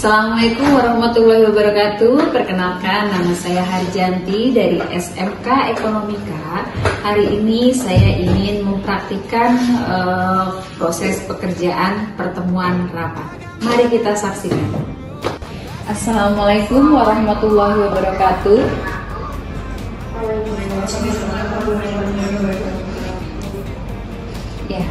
Assalamualaikum warahmatullahi wabarakatuh. Perkenalkan, nama saya Harjanti dari SMK Ekonomika. Hari ini saya ingin mempraktikkan proses pekerjaan pertemuan rapat. Mari kita saksikan. Assalamualaikum warahmatullahi wabarakatuh. Ya.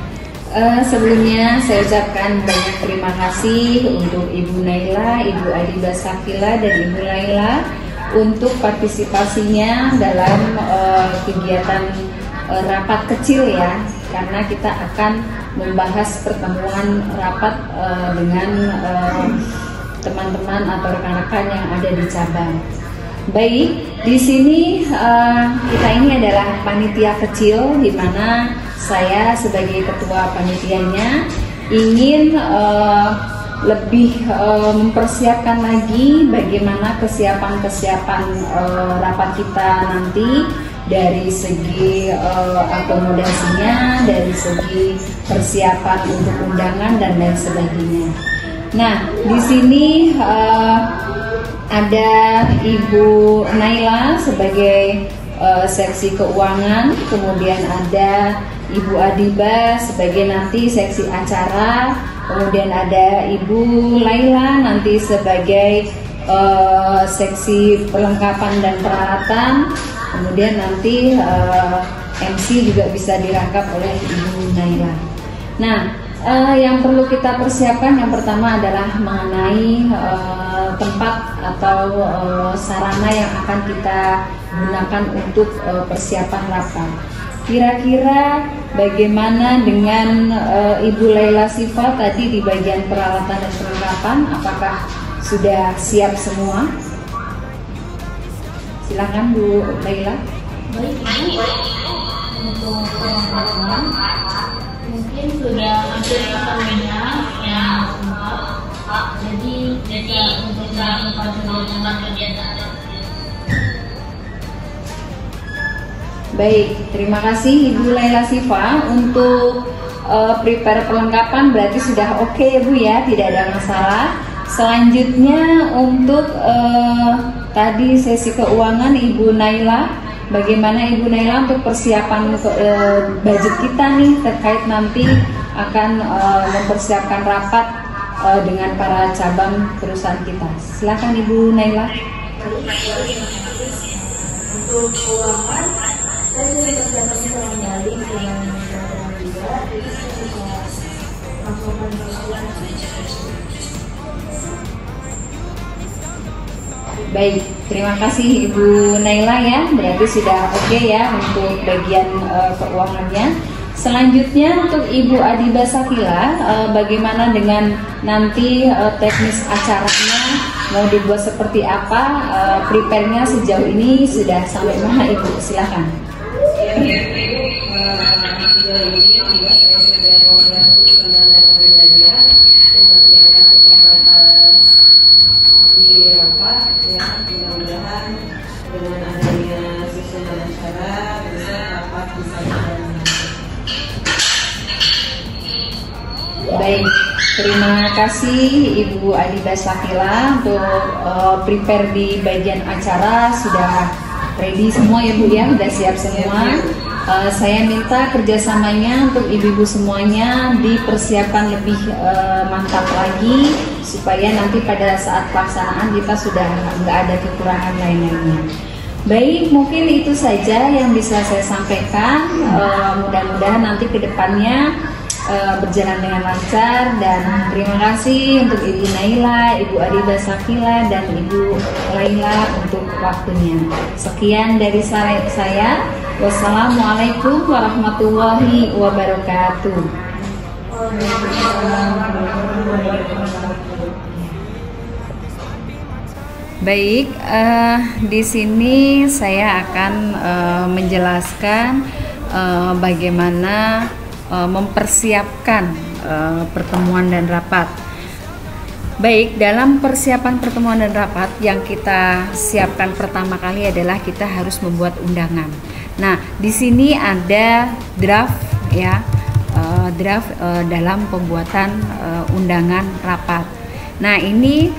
Sebelumnya saya ucapkan banyak terima kasih untuk Ibu Naila, Ibu Adiba Sakila, dan Ibu Laila untuk partisipasinya dalam kegiatan rapat kecil ya, karena kita akan membahas pertemuan rapat dengan teman-teman atau rekan-rekan yang ada di cabang. Baik, di sini kita ini adalah panitia kecil di mana saya sebagai ketua panitianya ingin lebih mempersiapkan lagi bagaimana kesiapan rapat kita nanti dari segi akomodasinya, dari segi persiapan untuk undangan dan lain sebagainya. Nah, di sini ada Ibu Naila sebagai seksi keuangan, kemudian ada Ibu Adiba sebagai nanti seksi acara, kemudian ada Ibu Laila nanti sebagai seksi perlengkapan dan peralatan, kemudian nanti MC juga bisa dirangkap oleh Ibu Naila. Nah, yang perlu kita persiapkan yang pertama adalah mengenai tempat atau sarana yang akan kita gunakan untuk persiapan rapat. Kira-kira bagaimana dengan Ibu Laila Siva tadi di bagian peralatan dan perlengkapan? Apakah sudah siap semua? Silakan Bu Laila. Baik Ibu, untuk perlengkapan mungkin sudah hampir semuanya yang lengkap. Jadi bisa untuk tempat kegiatan. Baik, terima kasih Ibu Laila Siva untuk prepare perlengkapan, berarti sudah oke ya Bu ya, tidak ada masalah. Selanjutnya untuk tadi sesi keuangan Ibu Naila, bagaimana Ibu Naila untuk persiapan budget kita nih terkait nanti akan mempersiapkan rapat dengan para cabang perusahaan kita. Silakan Ibu Naila. Untuk keuangan, saya sudah persiapkan kembali dengan peraturan juga, jadi saya bisa masukkan persoalan. Baik, terima kasih Ibu Naila ya, berarti sudah oke ya untuk bagian keuangannya. Selanjutnya untuk Ibu Adiba Sakila, bagaimana dengan nanti teknis acaranya, mau dibuat seperti apa, prepare-nya sejauh ini sudah sampai mana Ibu? Silakan. Mudah-mudahan dengan adanya susunan acara bisa rapat bisa berjalan. Baik, terima kasih Ibu Adiba Sakila untuk prepare di bagian acara, sudah ready semua ya Bu ya, sudah siap semua. Saya minta kerjasamanya untuk ibu-ibu semuanya dipersiapkan lebih mantap lagi supaya nanti pada saat pelaksanaan kita sudah nggak ada kekurangan lain-lainnya. Baik, mungkin itu saja yang bisa saya sampaikan. Mudah-mudahan nanti kedepannya berjalan dengan lancar, dan terima kasih untuk Ibu Naila, Ibu Adiba Sakila, dan Ibu Laila untuk waktunya. Sekian dari saya. Wassalamualaikum warahmatullahi wabarakatuh. Baik, di sini saya akan menjelaskan bagaimana mempersiapkan pertemuan dan rapat. Baik, dalam persiapan pertemuan dan rapat yang kita siapkan pertama kali adalah kita harus membuat undangan. Nah, di sini ada draft ya, dalam pembuatan undangan rapat. Nah, ini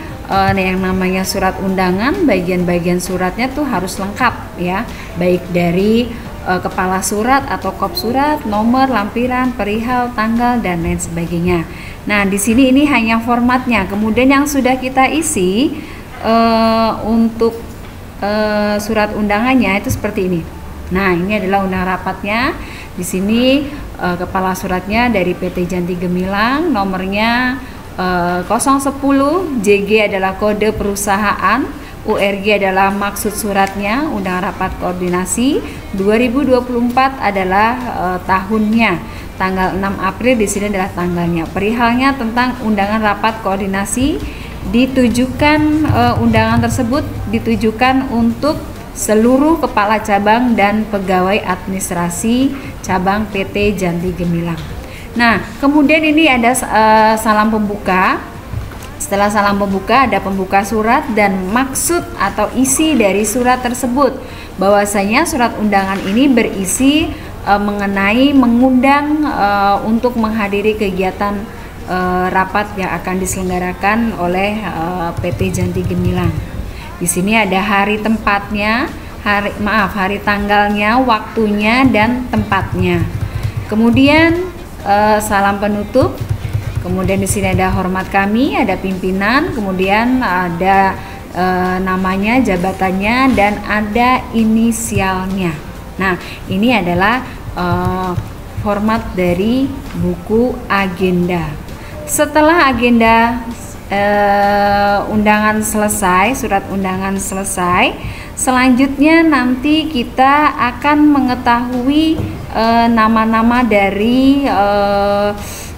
yang namanya surat undangan, bagian-bagian suratnya tuh harus lengkap ya, baik dari kepala surat atau kop surat, nomor, lampiran, perihal, tanggal, dan lain sebagainya. Nah, di sini ini hanya formatnya. Kemudian yang sudah kita isi untuk surat undangannya itu seperti ini. Nah, ini adalah undangan rapatnya. Di sini kepala suratnya dari PT Janti Gemilang, nomornya 010, JG adalah kode perusahaan, URG adalah maksud suratnya, undangan rapat koordinasi. 2024 adalah tahunnya, tanggal 6 April di sini adalah tanggalnya. Perihalnya tentang undangan rapat koordinasi, ditujukan undangan tersebut ditujukan untuk seluruh kepala cabang dan pegawai administrasi cabang PT Janti Gemilang. Nah, kemudian ini ada salam pembuka. Setelah salam pembuka ada pembuka surat dan maksud atau isi dari surat tersebut. Bahwasanya surat undangan ini berisi mengenai mengundang untuk menghadiri kegiatan rapat yang akan diselenggarakan oleh PT Janti Gemilang. Di sini ada hari tempatnya, hari tanggalnya, waktunya dan tempatnya. Kemudian salam penutup. Kemudian di sini ada hormat kami, ada pimpinan, kemudian ada namanya, jabatannya, dan ada inisialnya. Nah, ini adalah format dari buku agenda. Setelah agenda undangan selesai, surat undangan selesai, selanjutnya nanti kita akan mengetahui nama-nama dari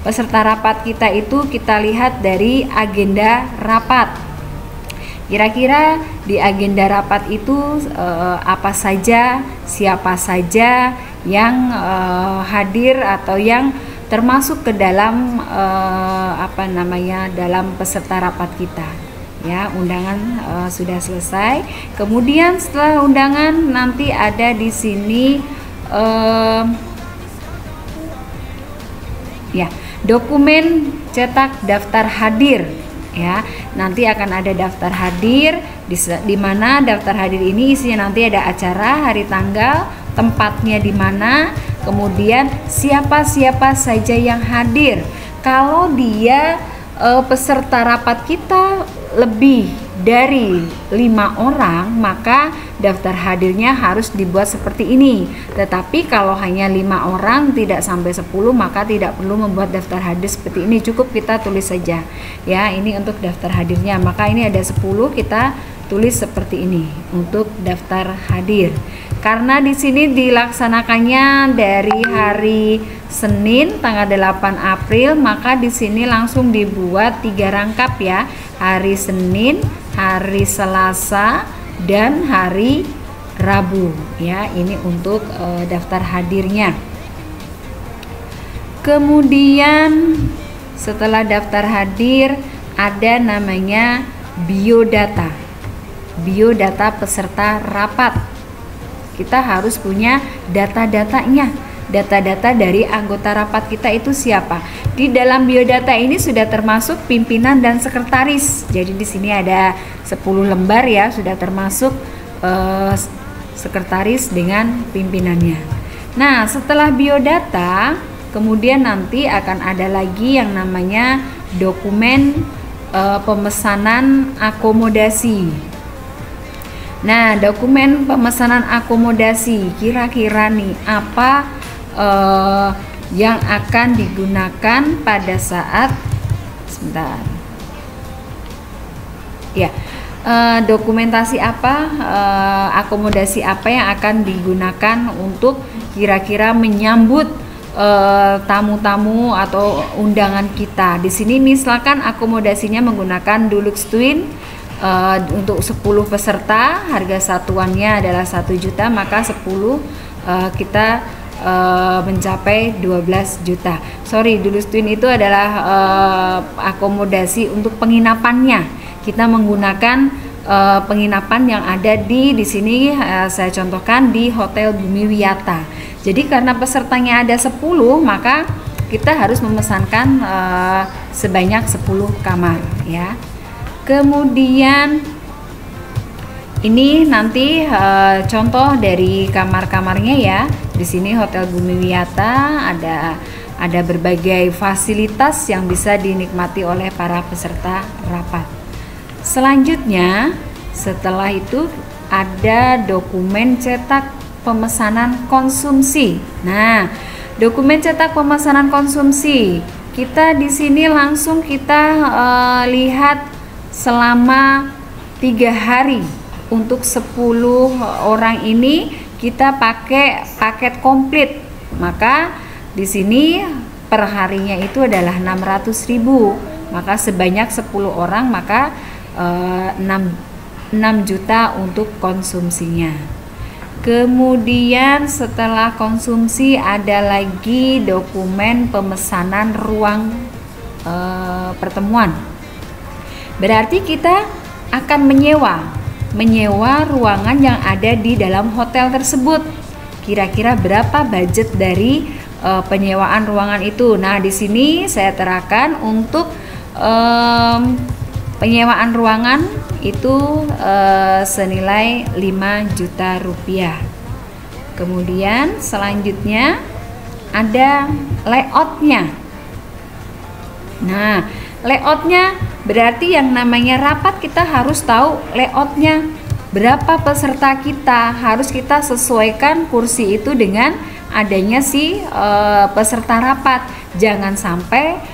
peserta rapat kita itu kita lihat dari agenda rapat. Kira-kira di agenda rapat itu apa saja, siapa saja yang hadir atau yang termasuk ke dalam dalam peserta rapat kita. Ya, undangan sudah selesai. Kemudian setelah undangan nanti ada di sini dokumen cetak daftar hadir ya. Nanti akan ada daftar hadir di mana daftar hadir ini isinya nanti ada acara, hari, tanggal, tempatnya di mana, kemudian siapa saja yang hadir. Kalau dia peserta rapat kita lebih dari 5 orang, maka daftar hadirnya harus dibuat seperti ini. Tetapi kalau hanya 5 orang tidak sampai 10, maka tidak perlu membuat daftar hadir seperti ini, cukup kita tulis saja ya. Ini untuk daftar hadirnya, maka ini ada 10, kita tulis seperti ini untuk daftar hadir. Karena di sini dilaksanakannya dari hari Senin tanggal 8 April, maka di sini langsung dibuat 3 rangkap ya. Hari Senin, hari Selasa, dan hari Rabu ya. Ini untuk daftar hadirnya. Kemudian setelah daftar hadir ada namanya biodata. Biodata peserta rapat. Kita harus punya data-datanya. Data-data dari anggota rapat kita itu siapa. Di dalam biodata ini sudah termasuk pimpinan dan sekretaris. Jadi di sini ada 10 lembar ya, sudah termasuk sekretaris dengan pimpinannya. Nah, setelah biodata, kemudian nanti akan ada lagi yang namanya dokumen pemesanan akomodasi. Nah, dokumen pemesanan akomodasi, kira-kira nih apa yang akan digunakan pada saat dokumentasi apa, akomodasi apa yang akan digunakan untuk kira-kira menyambut tamu-tamu atau undangan kita. Di sini misalkan akomodasinya menggunakan Dulux Twin. Untuk 10 peserta harga satuannya adalah 1 juta, maka 10 kita mencapai 12 juta. Dulux Twin itu adalah akomodasi untuk penginapannya. Kita menggunakan penginapan yang ada di sini saya contohkan di Hotel Bumi Wiyata. Jadi karena pesertanya ada 10, maka kita harus memesankan sebanyak 10 kamar ya. Kemudian ini nanti contoh dari kamar-kamarnya ya. Di sini Hotel Bumi Wiyata ada berbagai fasilitas yang bisa dinikmati oleh para peserta rapat. Selanjutnya, setelah itu ada dokumen cetak pemesanan konsumsi. Nah, dokumen cetak pemesanan konsumsi, kita di sini langsung kita lihat selama 3 hari untuk 10 orang ini kita pakai paket komplit. Maka di sini per harinya itu adalah 600.000. Maka sebanyak 10 orang maka 6 juta untuk konsumsinya. Kemudian setelah konsumsi ada lagi dokumen pemesanan ruang pertemuan. Berarti kita akan menyewa ruangan yang ada di dalam hotel tersebut. Kira-kira berapa budget dari penyewaan ruangan itu? Nah, di sini saya terangkan untuk penyewaan ruangan itu senilai 5 juta rupiah. Kemudian selanjutnya ada layoutnya. Nah, layoutnya berarti yang namanya rapat kita harus tahu layoutnya. Berapa peserta kita, harus kita sesuaikan kursi itu dengan adanya si peserta rapat. Jangan sampai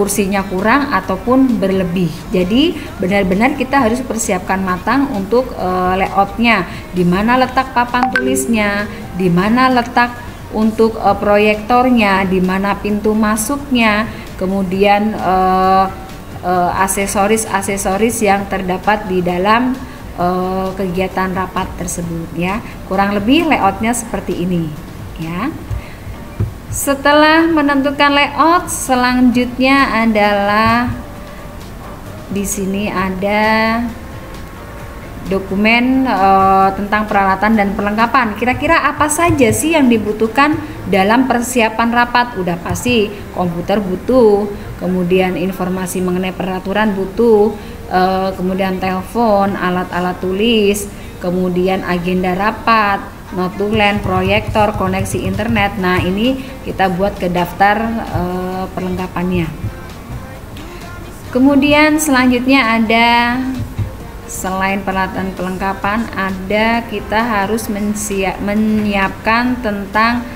kursinya kurang ataupun berlebih. Jadi benar-benar kita harus persiapkan matang untuk layoutnya. Di mana letak papan tulisnya, di mana letak untuk proyektornya, di mana pintu masuknya, kemudian aksesoris yang terdapat di dalam kegiatan rapat tersebut ya. Kurang lebih layoutnya seperti ini ya. Setelah menentukan layout, selanjutnya adalah di sini ada dokumen tentang peralatan dan perlengkapan. Kira-kira apa saja sih yang dibutuhkan dalam persiapan rapat? Udah pasti komputer butuh, kemudian informasi mengenai peraturan butuh, kemudian telepon, alat-alat tulis, kemudian agenda rapat, notulen, proyektor, koneksi internet. Nah, ini kita buat ke daftar perlengkapannya. Kemudian selanjutnya ada, selain peralatan perlengkapan, ada kita harus menyiapkan tentang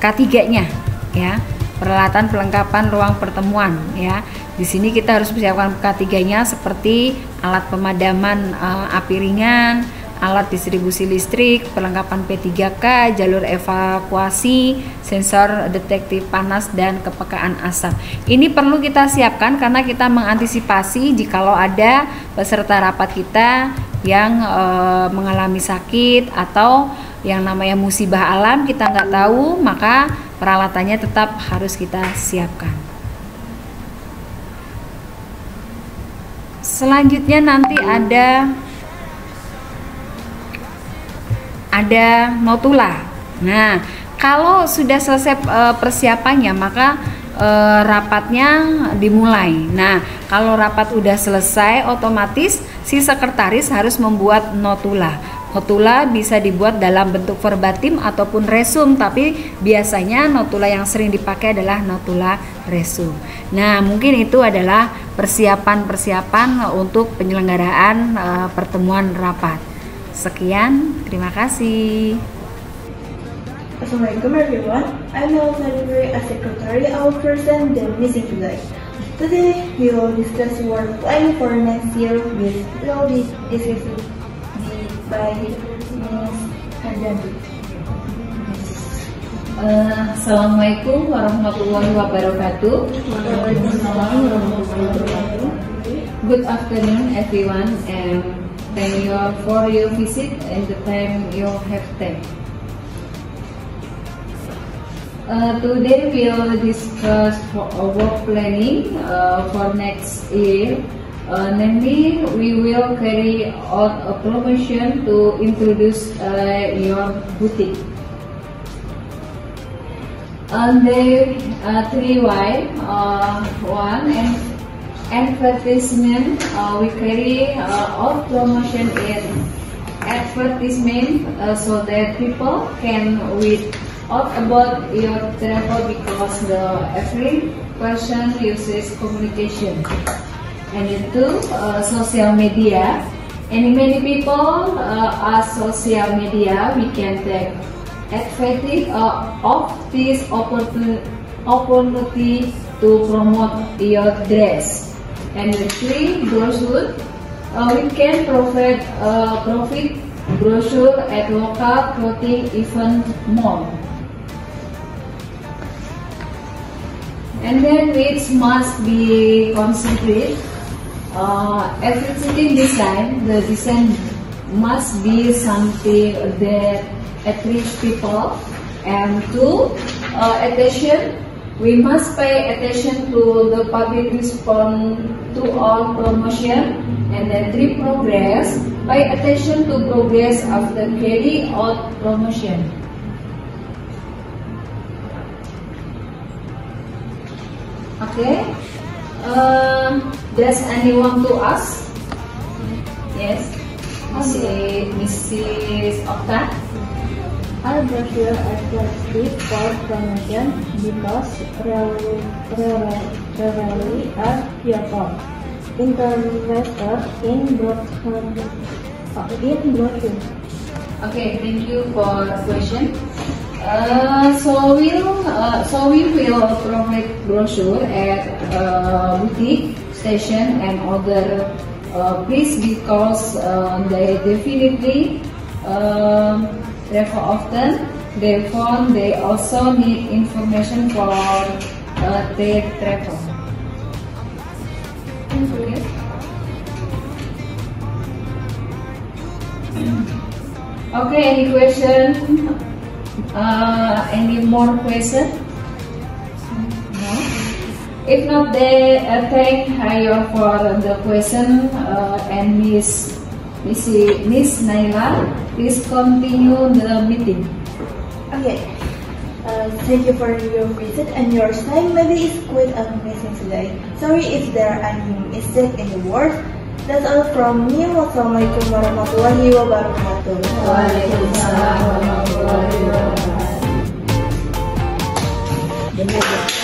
K3-nya ya, peralatan perlengkapan ruang pertemuan ya. Di sini kita harus persiapkan K3-nya seperti alat pemadaman api ringan, alat distribusi listrik, perlengkapan P3K, jalur evakuasi, sensor detektif panas dan kepekaan asap. Ini perlu kita siapkan karena kita mengantisipasi jikalau ada peserta rapat kita yang mengalami sakit atau yang namanya musibah alam kita nggak tahu, maka peralatannya tetap harus kita siapkan. Selanjutnya nanti ada notula. Nah, kalau sudah selesai persiapannya maka rapatnya dimulai. Nah, kalau rapat udah selesai otomatis si sekretaris harus membuat notula. Notula bisa dibuat dalam bentuk verbatim ataupun resum, tapi biasanya notula yang sering dipakai adalah notula resum. Nah, mungkin itu adalah persiapan-persiapan untuk penyelenggaraan pertemuan rapat. Sekian, terima kasih. Assalamualaikum everyone. I'm Al-Sadibri, a secretary. I will present the missing today. Today we will discuss work planning for next year with discussed by Ms. Harjandi. Assalamualaikum warahmatullahi wabarakatuh. Good afternoon everyone, and thank you for your visit and the time you have taken. Today we will discuss work planning for next year. Namely, we will carry out a promotion to introduce your boutique. There are 3 why. One, and advertisement. We carry out promotion in advertisement so that people can read out about your travel, because every person uses communication. And itu social media. And many people are social media. We can take advantage of this opportunity to promote your dress. And the free brochure, we can provide profit brochure at local clothing event mall. And then which must be considered, everything design, the design must be something that attracts people. And attention, we must pay attention to the public response to all promotion. And then 3, progress, pay attention to progress after carry out promotion. Okay, does anyone to ask? Yes, Mrs. Okta. Our brochure attractive for promotion because rarely are people interested in brochure. Okay, thank you for the question. So we will provide brochure at boutique, station, and other place, because they definitely travel often. Therefore, they also need information for their travel. Okay. Okay, any question? Any more question? No? If not, they thank Hayo for the question, and Miss Naila, please continue the meeting. Okay. Thank you for your visit, and your time maybe is quite amazing today. Sorry if there are any mistake in the words. That's all from me. Wassalamualaikum warahmatullahi wabarakatuh. Waalaikumsalam warahmatullahi wabarakatuh.